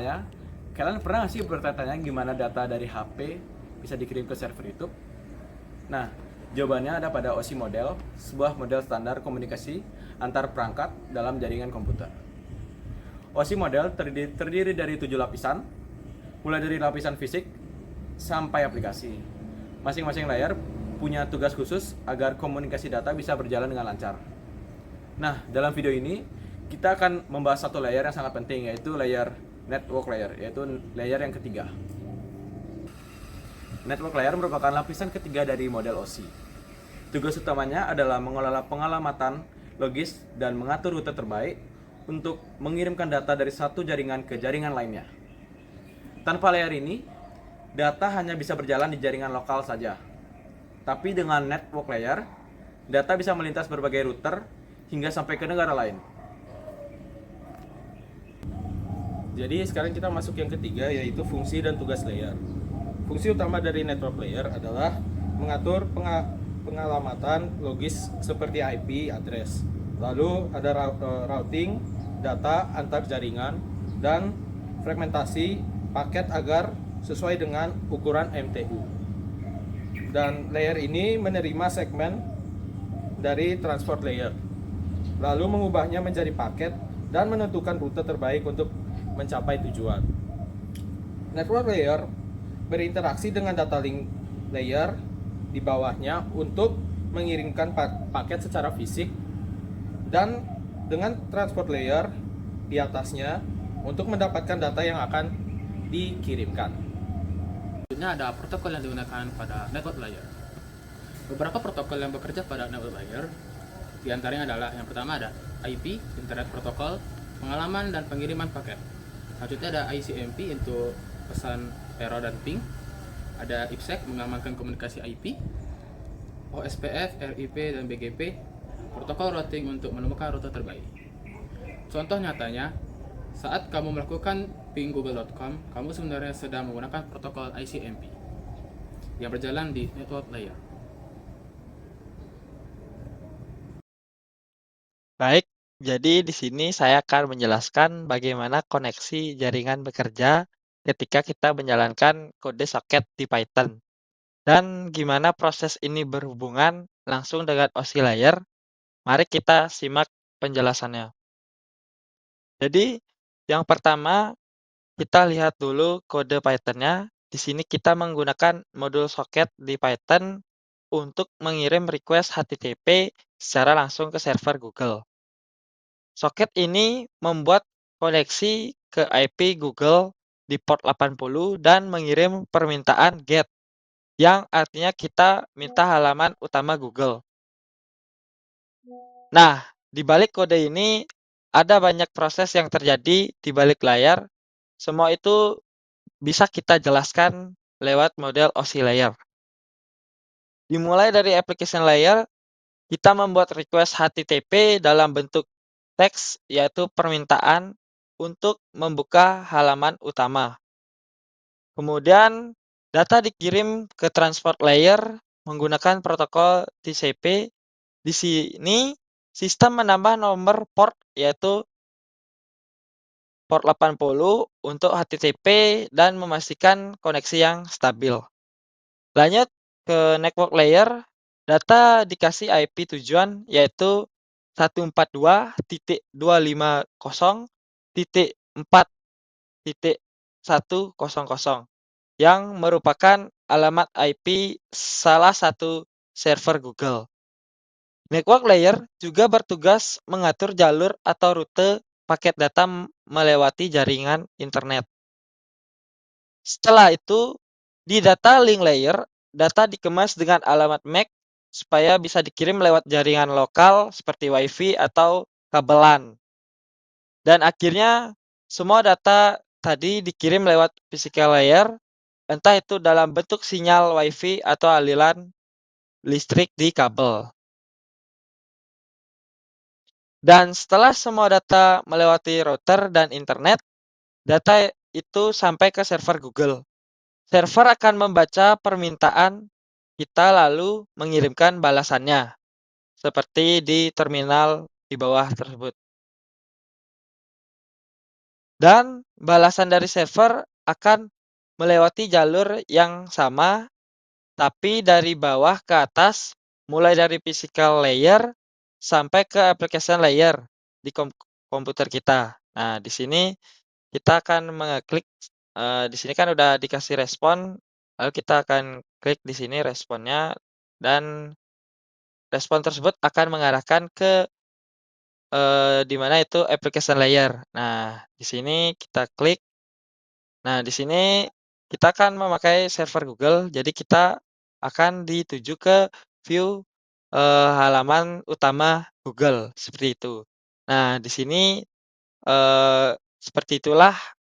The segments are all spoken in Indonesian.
bertanya-tanya, kalian pernah nggak sih bertanya-tanya gimana data dari HP bisa dikirim ke server YouTube? Nah, jawabannya ada pada OSI model, sebuah model standar komunikasi antar perangkat dalam jaringan komputer. OSI model terdiri dari 7 lapisan, mulai dari lapisan fisik sampai aplikasi. Masing-masing layer punya tugas khusus agar komunikasi data bisa berjalan dengan lancar. Nah, dalam video ini kita akan membahas satu layer yang sangat penting, yaitu layer network layer, yaitu layer yang ketiga. Network layer merupakan lapisan ketiga dari model OSI. Tugas utamanya adalah mengelola pengalamatan logis dan mengatur rute terbaik untuk mengirimkan data dari satu jaringan ke jaringan lainnya. Tanpa layer ini, data hanya bisa berjalan di jaringan lokal saja. Tapi dengan network layer, data bisa melintas berbagai router hingga sampai ke negara lain. Jadi sekarang kita masuk yang ketiga, yaitu fungsi dan tugas layer. Fungsi utama dari network layer adalah mengatur pengalamatan logis seperti IP address. Lalu ada routing data antar jaringan dan fragmentasi paket agar sesuai dengan ukuran MTU. Dan layer ini menerima segmen dari transport layer, lalu mengubahnya menjadi paket dan menentukan rute terbaik untuk mencapai tujuan. Network layer berinteraksi dengan data link layer di bawahnya untuk mengirimkan paket secara fisik, dan dengan transport layer di atasnya untuk mendapatkan data yang akan dikirimkan. Selanjutnya ada protokol yang digunakan pada network layer. Beberapa protokol yang bekerja pada network layer diantaranya adalah yang pertama ada IP, Internet Protocol, pengalaman dan pengiriman paket. Selanjutnya ada ICMP untuk pesan error dan ping. Ada IPsec mengamankan komunikasi IP, OSPF, RIP dan BGP, protokol routing untuk menemukan rute terbaik. Contoh nyatanya, saat kamu melakukan ping google.com, kamu sebenarnya sedang menggunakan protokol ICMP yang berjalan di network layer. Baik, jadi di sini saya akan menjelaskan bagaimana koneksi jaringan bekerja ketika kita menjalankan kode soket di Python. Dan gimana proses ini berhubungan langsung dengan oscillator. Mari kita simak penjelasannya. Jadi, yang pertama kita lihat dulu kode Python-nya. Di sini kita menggunakan modul soket di Python untuk mengirim request HTTP secara langsung ke server Google. Soket ini membuat koneksi ke IP Google di port 80 dan mengirim permintaan GET, yang artinya kita minta halaman utama Google. Nah, di balik kode ini ada banyak proses yang terjadi di balik layar. Semua itu bisa kita jelaskan lewat model OSI layer. Dimulai dari application layer, kita membuat request HTTP dalam bentuk teks, yaitu permintaan untuk membuka halaman utama. Kemudian, data dikirim ke transport layer menggunakan protokol TCP. Di sini, sistem menambah nomor port, yaitu port 80 untuk HTTP dan memastikan koneksi yang stabil. Lanjut ke network layer, data dikasih IP tujuan, yaitu 142.250.4.100 yang merupakan alamat IP salah satu server Google. Network layer juga bertugas mengatur jalur atau rute paket data melewati jaringan internet. Setelah itu, di data link layer, data dikemas dengan alamat MAC supaya bisa dikirim lewat jaringan lokal seperti WiFi atau kabelan. Dan akhirnya, semua data tadi dikirim lewat physical layer, entah itu dalam bentuk sinyal WiFi atau aliran listrik di kabel. Dan setelah semua data melewati router dan internet, data itu sampai ke server Google. Server akan membaca permintaan kita lalu mengirimkan balasannya, seperti di terminal di bawah tersebut. dan balasan dari server akan melewati jalur yang sama tapi dari bawah ke atas, mulai dari physical layer sampai ke application layer di komputer kita. Nah, di sini kita akan mengeklik, di sini kan udah dikasih respon, lalu kita akan klik di sini responnya, dan respon tersebut akan mengarahkan ke di mana itu application layer. Nah, di sini kita klik. Nah, di sini kita akan memakai server Google, jadi kita akan dituju ke view halaman utama Google seperti itu. Nah, di sini seperti itulah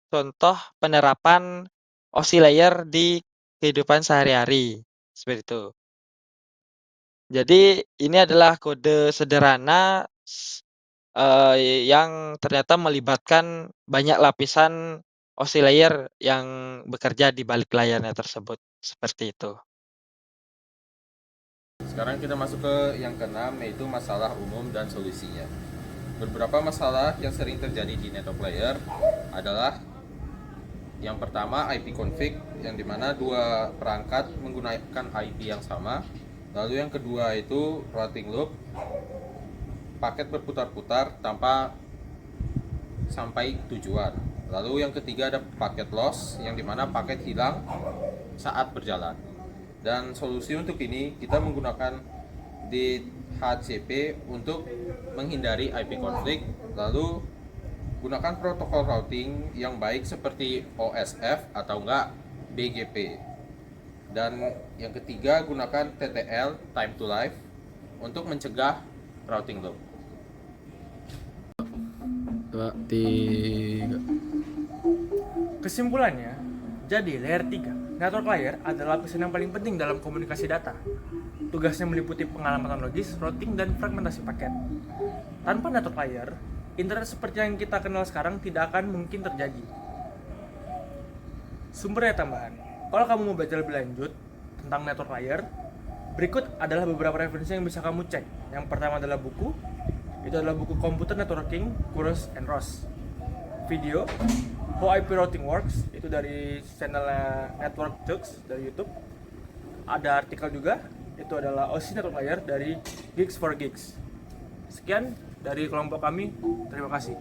contoh penerapan OSI layer di kehidupan sehari-hari seperti itu. Jadi ini adalah kode sederhana yang ternyata melibatkan banyak lapisan OSI layer yang bekerja di balik layarnya tersebut, seperti itu. Sekarang kita masuk ke yang keenam, yaitu masalah umum dan solusinya. Beberapa masalah yang sering terjadi di network layer adalah yang pertama IP config, yang dimana dua perangkat menggunakan IP yang sama. Lalu yang kedua itu routing loop, paket berputar-putar tanpa sampai tujuan. Lalu yang ketiga ada paket loss, yang dimana paket hilang saat berjalan. Dan solusi untuk ini kita menggunakan DHCP untuk menghindari IP konflik. Lalu gunakan protokol routing yang baik seperti OSF atau enggak BGP. Dan yang ketiga gunakan TTL, time to life, untuk mencegah routing loop. 2, 3. Kesimpulannya, jadi layer 3, network layer adalah lapisan yang paling penting dalam komunikasi data. Tugasnya meliputi pengalamatan logis, routing, dan fragmentasi paket. Tanpa network layer, internet seperti yang kita kenal sekarang tidak akan mungkin terjadi. Sumbernya tambahan. Kalau kamu mau baca lebih lanjut tentang network layer, berikut adalah beberapa referensi yang bisa kamu cek. Yang pertama adalah buku. Itu adalah buku Computer Networking, Kuros and Ross. Video, How IP Routing Works, itu dari channelnya Network Jokes dari YouTube. Ada artikel juga, itu adalah OSI Network Layer dari Geeks for Geeks. Sekian dari kelompok kami, terima kasih.